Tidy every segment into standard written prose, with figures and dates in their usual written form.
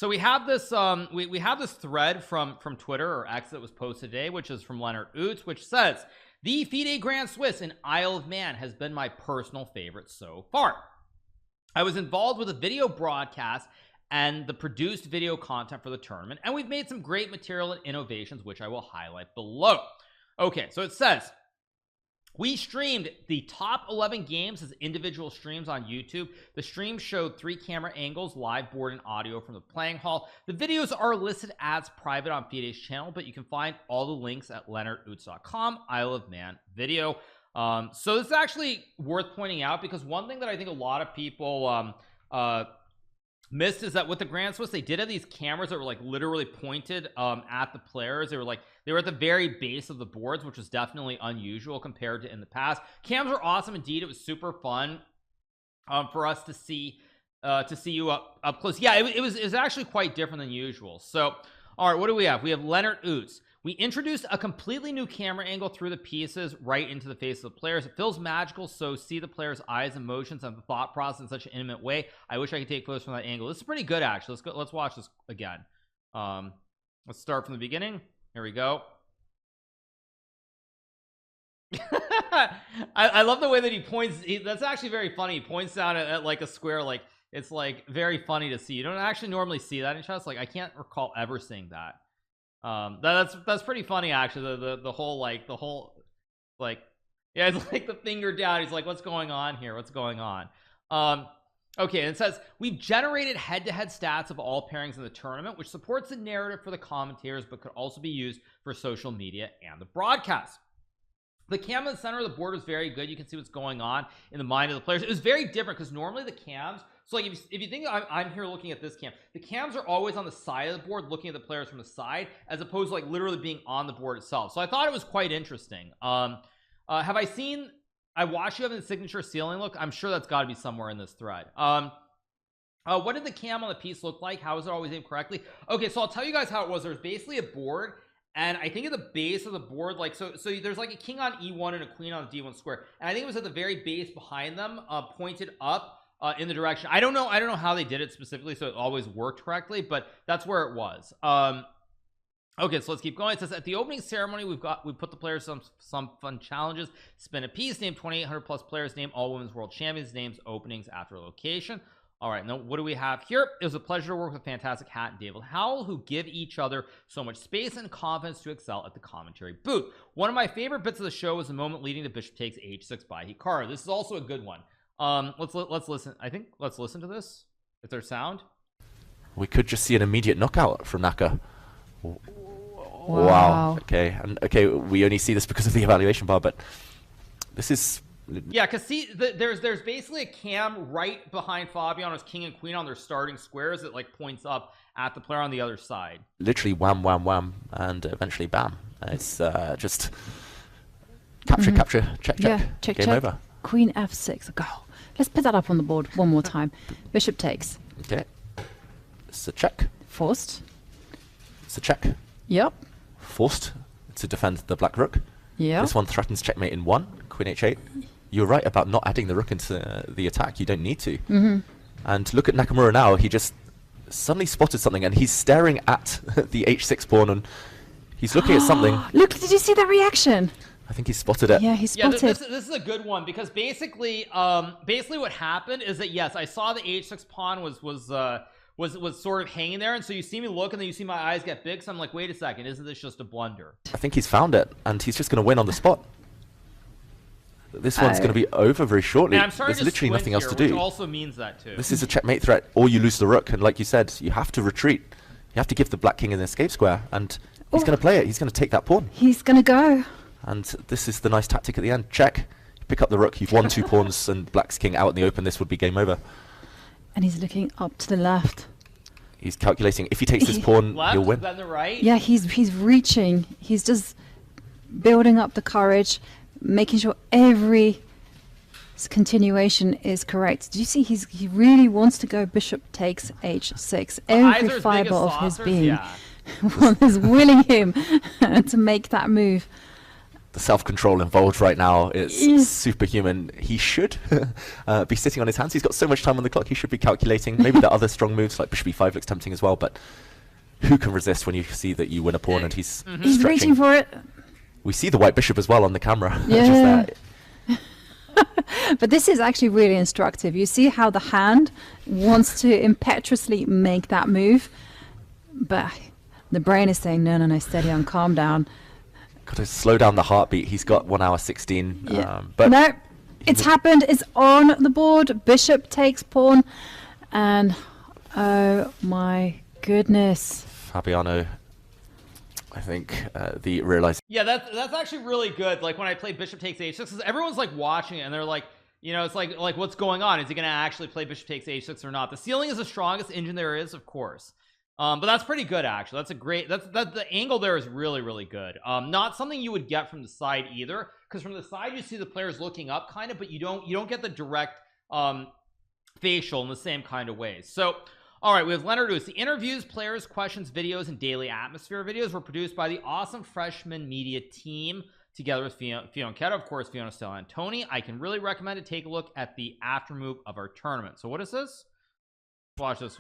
So we have this we have this thread from Twitter or X that was posted today, which is from Leonard Oots, which says the FIDE Grand Swiss in Isle of Man has been my personal favorite so far. I was involved with a video broadcast and the produced video content for the tournament, and we've made some great material and innovations which I will highlight below. Okay, so it says we streamed the top 11 games as individual streams on YouTube. The stream showed 3 camera angles, live board and audio from the playing hall. The videos are listed as private on FIDE's channel, but you can find all the links at leonardoots.com, Isle of Man video. So this is actually worth pointing out, because one thing that I think a lot of people missed is that with the Grand Swiss, they did have these cameras that were like literally pointed at the players. They were at the very base of the boards, which was definitely unusual compared to in the past. Cams are awesome indeed. It was super fun for us to see you up close. Yeah, it was actually quite different than usual. So all right, what do we have? We have Leonard Oots. We introduced a completely new camera angle through the pieces right into the face of the players. It feels magical, so see the players' eyes, emotions, and the thought process in such an intimate way. I wish I could take photos from that angle. This is pretty good, actually. Let's watch this again. Let's start from the beginning. Here we go. I love the way that he points. That's actually very funny. He points down at like a square. Like, it's like very funny to see. You don't actually normally see that in chess. Like, I can't recall ever seeing that. That's pretty funny, actually. The whole yeah, it's like the finger down. He's like, what's going on here? What's going on? Okay, and it says we've generated head-to-head stats of all pairings in the tournament, which supports the narrative for the commentators, but could also be used for social media and the broadcast. The cam in the center of the board was very good. You can see what's going on in the mind of the players. It was very different because normally the cams, so like if you think I'm here looking at this cam, the cams are always on the side of the board looking at the players from the side, as opposed to like literally being on the board itself. So I thought it was quite interesting. Have I watched you having the signature ceiling look? I'm sure that's got to be somewhere in this thread. What did the cam on the piece look like? How was it always aimed correctly? Okay, so I'll tell you guys how it was. There's basically a board, and I think at the base of the board, like so there's like a king on e1 and a queen on the d1 square, and I think it was at the very base behind them, pointed up in the direction. I don't know how they did it specifically, so it always worked correctly, but that's where it was. Okay, so let's keep going. It says at the opening ceremony, we put the players some fun challenges. Spin a piece, name 2,800 plus players, name all women's world champions, names openings after location. All right, now what do we have here? It was a pleasure to work with Fantastic Hat and David Howell, who give each other so much space and confidence to excel at the commentary booth. One of my favorite bits of the show was the moment leading to Bishop takes h6 by Hikaru. This is also a good one. Let's listen. I think let's listen to this. Is there sound? We could just see an immediate knockout from Naka. Wow. Okay, and okay, we only see this because of the evaluation bar, but this is. Yeah, because see, there's basically a cam right behind Fabiano's king and queen on their starting squares that like points up at the player on the other side. Literally wham, wham, wham, and eventually bam. It's just capture, check, yeah, check, game over. Queen f6, a goal. Let's put that up on the board one more time. Bishop takes. Okay, it's a check. Forced. It's a check. Yep. Forced to defend the black rook. Yeah. This one threatens checkmate in 1. Queen h8. You're right about not adding the rook into the attack. You don't need to. And look at Nakamura now. He just suddenly spotted something, and he's staring at the h6 pawn, and he's looking at something. Look! Did you see that reaction? I think he spotted it. Yeah, he spotted. Yeah, this is a good one, because basically what happened is that yes, I saw the h6 pawn was sort of hanging there, and so you see me look, and then you see my eyes get big, so I'm like, wait a second, isn't this just a blunder? I think he's found it, and he's just going to win on the spot. This one's going to be over very shortly. There's literally nothing else to do. Which also means that too. This is a checkmate threat, or you lose the rook, and like you said, you have to retreat. You have to give the black king an escape square, and he's going to play it. He's going to take that pawn. He's going to go. And this is the nice tactic at the end. Check. Pick up the rook. You've won 2 pawns, and black's king out in the open. This would be game over. And he's looking up to the left. He's calculating. If he takes this pawn, left, he'll win. Then the right? Yeah, he's reaching. He's just building up the courage, making sure every continuation is correct. Do you see? He really wants to go bishop takes h6. Every fiber of his being is willing him to make that move. the self-control involved right now is superhuman. He should be sitting on his hands. He's got so much time on the clock. He should be calculating. Maybe the other strong moves like bishop e5 looks tempting as well, but who can resist when you see that you win a pawn and he's He's reaching for it. We see the white bishop as well on the camera. Yeah. But this is actually really instructive. You see how the hand wants to impetuously make that move, but the brain is saying, no, steady on, calm down. Got to slow down the heartbeat. He's got 1 hour 16. Yeah. But no, it's happened. It's on the board. Bishop takes pawn. And oh my goodness. Fabiano, I think the realization. Yeah, that's actually really good. Like when I played bishop takes h6, because everyone's like watching it and they're like, you know, it's like what's going on? Is he going to actually play bishop takes h6 or not? The ceiling is the strongest engine there is, of course. But that's pretty good actually. That's a great, that the angle there is really, really good. Not something you would get from the side either, because from the side you see the players looking up kind of, but you don't get the direct facial in the same kind of ways. So all right, we have Leonard Oos. The interviews, players, questions, videos, and daily atmosphere videos were produced by the awesome freshman media team together with Fiona Keta, of course, Fiona Stella and Tony. I can really recommend to take a look at the after move of our tournament. So what is this? Watch this.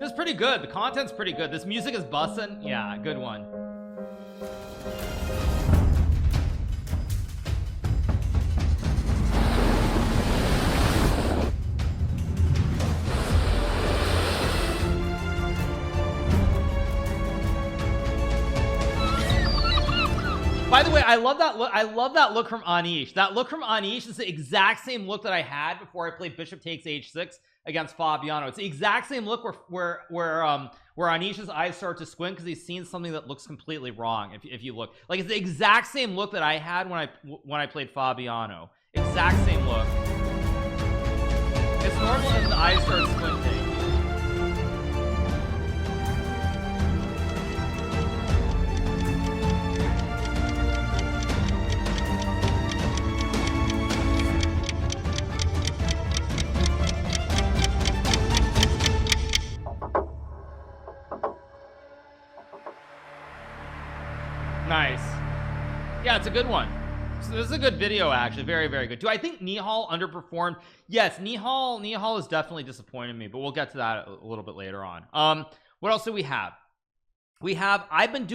This is pretty good. The content's pretty good. This music is bussin'. Yeah, good one. By the way, I love that look. I love that look from Anish. That look from Anish is the exact same look that I had before I played bishop takes h6 against Fabiano. It's the exact same look where Anish's eyes start to squint because he's seen something that looks completely wrong. If you look, like, it's the exact same look that I had when I played Fabiano. Exact same look. It's normal and the eyes start squinting. Nice. Yeah, it's a good one. So this is a good video, actually. Very, very good. Do I think Nihal underperformed? Yes, Nihal has definitely disappointed me, but we'll get to that a little bit later on. What else do we have? I've been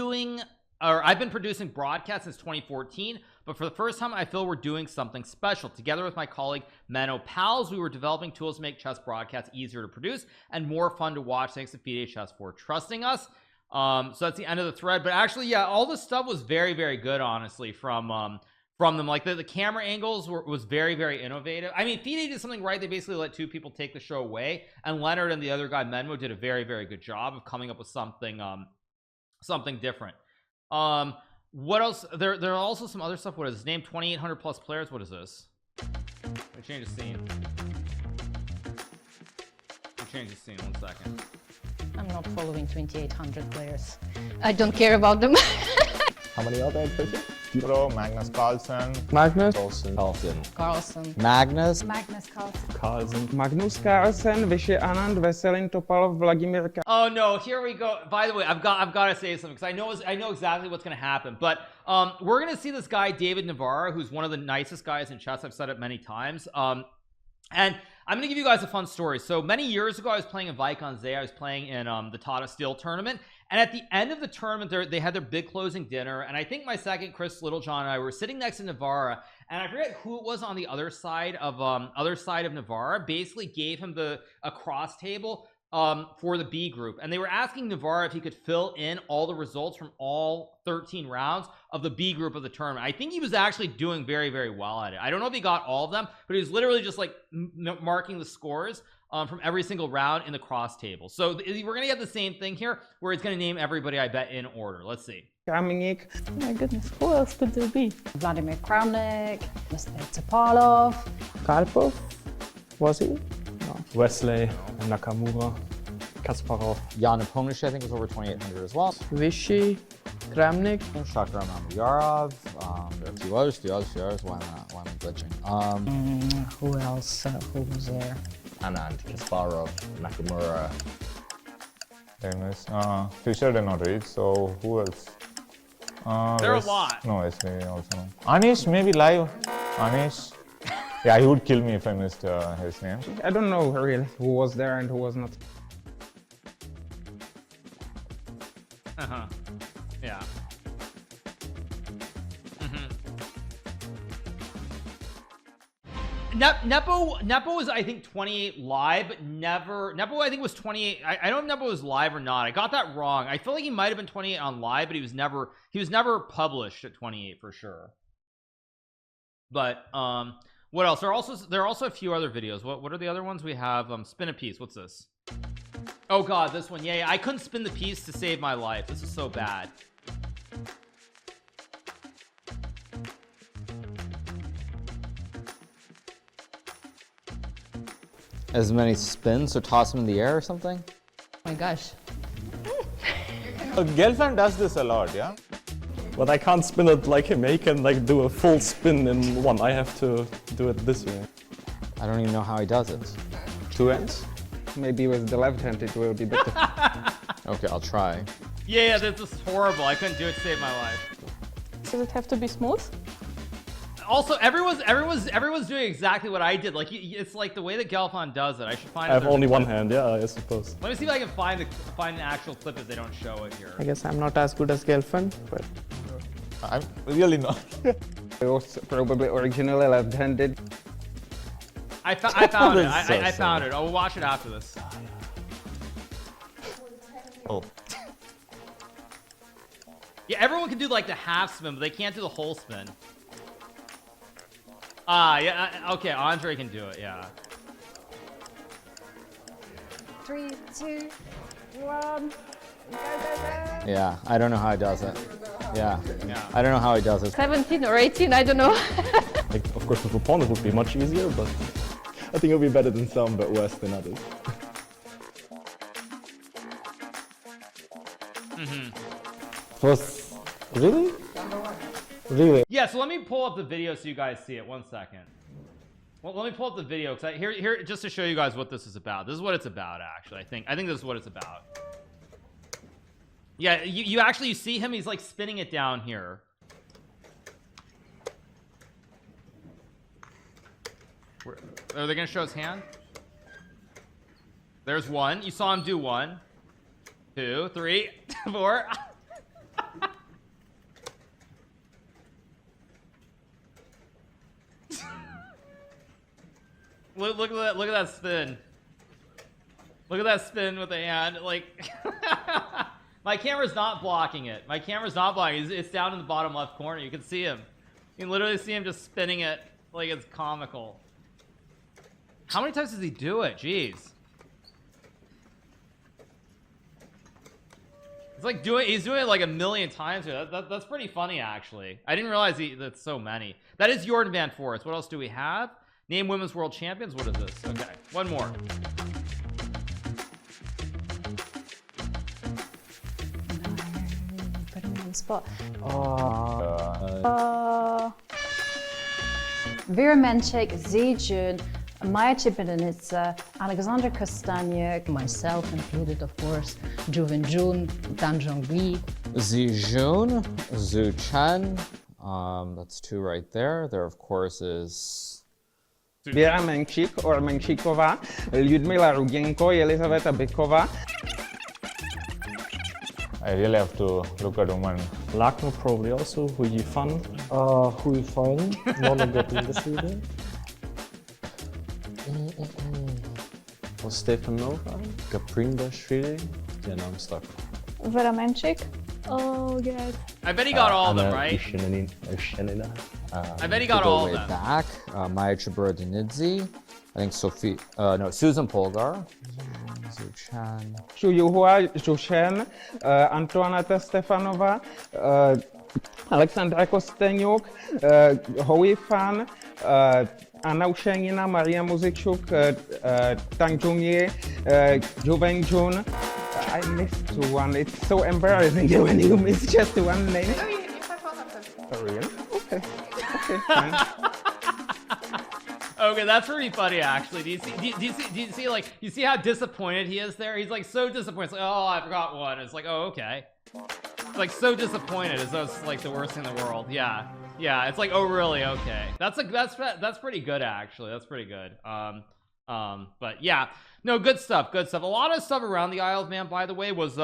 producing broadcasts since 2014, but for the first time I feel we're doing something special. Together with my colleague Menno Pals, we were developing tools to make chess broadcasts easier to produce and more fun to watch, thanks to FIDE Chess for trusting us. So that's the end of the thread. But actually, yeah, all this stuff was very, very good, honestly, from them. Like the camera angles was very, very innovative. I mean, FIDE did something right. They basically let two people take the show away, and Leonard and the other guy Menmo did a very, very good job of coming up with something different. What else? There are also some other stuff. What is his name? 2,800 plus players. What is this? Let me change the scene. Let me change the scene 1 second. I'm not following 2,800 players. I don't care about them. How many are there, Tracy? Pro, Magnus Carlsen, Magnus Carlsen. Magnus Carlsen. Magnus Carlsen, Vishy Anand, Veselin Topalov, Vladimir. Oh no, here we go. By the way, I've got to say something because I know exactly what's going to happen. But we're going to see this guy David Navarra, who's one of the nicest guys in chess. I've said it many times. And I'm gonna give you guys a fun story. So many years ago, I was playing in Vaikanze. I was playing in the Tata Steel tournament, and at the end of the tournament, they had their big closing dinner, and I think my second, Chris Littlejohn, and I were sitting next to Navarra, and I forget who it was on the other side of Navarra. Basically gave him a cross table for the B group, and they were asking Navarra if he could fill in all the results from all 13 rounds of the B group of the tournament. I think he was actually doing very, very well at it. I don't know if he got all of them, but he was literally just like marking the scores from every single round in the cross table. So we're gonna get the same thing here, where it's gonna name everybody, I bet, in order. Let's see. Kramnik, Oh my goodness, who else could there be? Vladimir Kramnik, Mr. Topalov. Karpov, was he? Wesley, Nakamura, Kasparov. Jan Nepomniachtchi, I think, was over 2,800 as well. Vichy, Kramnik. Shakram Amayarov. There are a few others. Why am I glitching? Who else? Who was there? Anand, Kasparov, Nakamura. Famous. Fisher did not reach, so who else? There are a lot. No, SB also. Anish, maybe live. Anish. Yeah, he would kill me if I missed his name. I don't know really who was there and who was not. Yeah. Nepo was, I think, 28 live, but never. Nepo, I think, was 28. I don't know if Nepo was live or not. I got that wrong. I feel like he might have been 28 on live, but he was never published at 28 for sure. But what else? There are also a few other videos. What are the other ones we have? Spin a piece. What's this? Oh god, this one. Yeah, I couldn't spin the piece to save my life. This is so bad. As many spins, so toss them in the air or something? Oh my gosh. Girlfriend does this a lot, yeah? But I can't spin it like him. He can like do a full spin in one. I have to do it this way. I don't even know how he does it. Two ends? Maybe with the left hand it will be better. Okay, I'll try. Yeah, this is horrible. I couldn't do it to save my life. Does it have to be smooth? Also, everyone's doing exactly what I did. Like, it's like the way that Gelfand does it. I should find. I have only one hand, yeah, I suppose. Let me see if I can find an actual clip if they don't show it here. I guess I'm not as good as girlfriend, but I'm really not. it was probably originally left-handed. I found it. So I found it. I'll watch it after this. Oh. Yeah, everyone can do like the half spin, but they can't do the whole spin. Yeah, okay, Andre can do it, yeah. 3, 2, 1. Yeah, I don't know how he does it. Yeah, Yeah. I don't know how he does it. 17 or 18, I don't know. Like, of course, with a pawn it would be much easier, but I think it'll be better than some, but worse than others. Was really? Really? Yeah, so let me pull up the video so you guys see it. 1 second. Well, let me pull up the video because here just to show you guys what this is about. This is what it's about, actually. I think this is what it's about. Yeah, you actually see him. He's like spinning it down here. Are they gonna show his hand? There's one. You saw him do 1, 2, 3, 4. Look at that spin. Look at that spin with the hand. Like, my camera's not blocking it. My camera's not blocking it. It's down in the bottom left corner. You can see him. You can literally see him just spinning it like it's comical. How many times does he do it? Jeez. It's like he's doing it like a million times here. That's pretty funny, actually. I didn't realize that's so many. That is Jordan Van Forest. What else do we have? Name women's world champions. What is this? Okay, one more. Put him on the spot. Vera Menchik, Zijun, Maya Chipidanitsa, Alexander Kostanyuk. Myself included, of course. Juven Jun, Dan Zhongli. Zijun, Zhu Chen. That's 2 right there. There, of course, is Vera Menchik or Menchikova, Lyudmila Rugenko, Elizaveta Bekova. I really have to look at women. Lagno probably also, Hu Yifan. Hu Yifan, non-good in the Sweden. Stepanova, Gaprindashvili. Yeah, now I'm stuck. Vera Menchik. Oh, God. I bet he got all of them, right? I bet he got all of way them. back. Maya Chaburodinidze. I think Susan Polgar. Zuchan. Shuyuhua Zhuchen, Antoaneta Stefanova, Alexandra Kosteňuk, Howie Fan, Anna Ushenina, Maria Muzikchuk, Tang Jungye, Zhu Wengjun. I missed one. It's so embarrassing when you miss just one name. No, you have one of them. Oh, really? Okay. Okay, fine. Okay, that's pretty funny actually. Do you see like, you see how disappointed he is there? He's like so disappointed. It's like, oh, I forgot one. It's like, oh, okay. It's like so disappointed as though it's like the worst thing in the world. Yeah, yeah. It's like, oh, really? Okay. That's pretty good actually. That's pretty good. But yeah, no, good stuff. Good stuff. A lot of stuff around the Isle of Man, by the way, was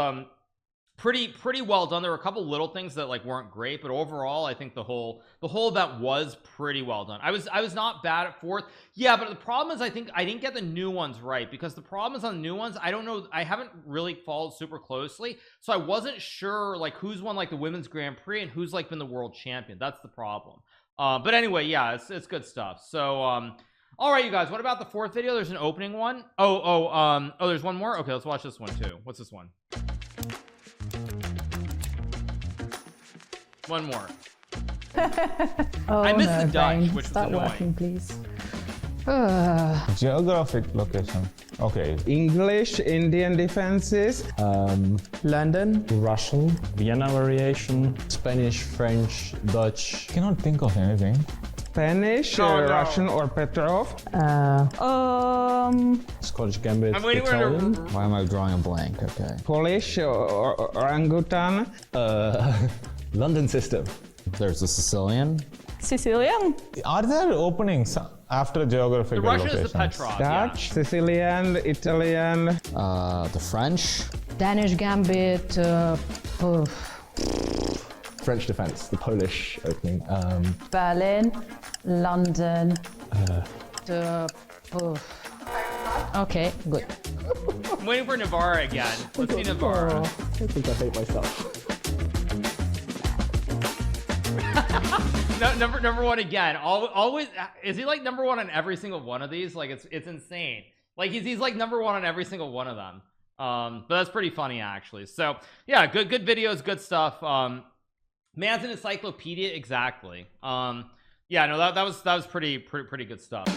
pretty well done. There were a couple little things that like weren't great, but overall I think the whole event was pretty well done. I was not bad at fourth. Yeah, but the problem is I think I didn't get the new ones right, because the problem is on the new ones, I don't know, I haven't really followed super closely, so I wasn't sure like who's won like the women's Grand Prix and who's like been the world champion. That's the problem. But anyway, yeah, it's good stuff. So all right, you guys, what about the fourth video? There's an opening one. Oh, there's one more. Okay, let's watch this one too. What's this one? One more. Oh, I missed no, the Dutch, Vane. which was Start annoying. working, please. Geographic location. Okay. English, Indian defenses, London, Russian, Vienna variation. Spanish, French, Dutch. Cannot think of anything. Spanish, No. Russian or Petrov, Scottish Gambit, I'm waiting for Italian. Why am I drawing a blank? Okay. Polish or orangutan, London system. There's a Sicilian. Sicilian? Are there openings after geographical The Russian is locations? the Petrov. Yeah. Dutch, Sicilian, Italian, The French. Danish Gambit. French defense, the Polish opening. Berlin, London. Okay, good. I'm waiting for Navarra again. Let's see Navarra. I think I hate myself. No, number one again. Always is he like number one on every single one of these? Like it's insane. Like he's like number one on every single one of them. But that's pretty funny actually. So yeah, good videos, good stuff. Man's an encyclopedia, exactly. Yeah, no, that was pretty good stuff.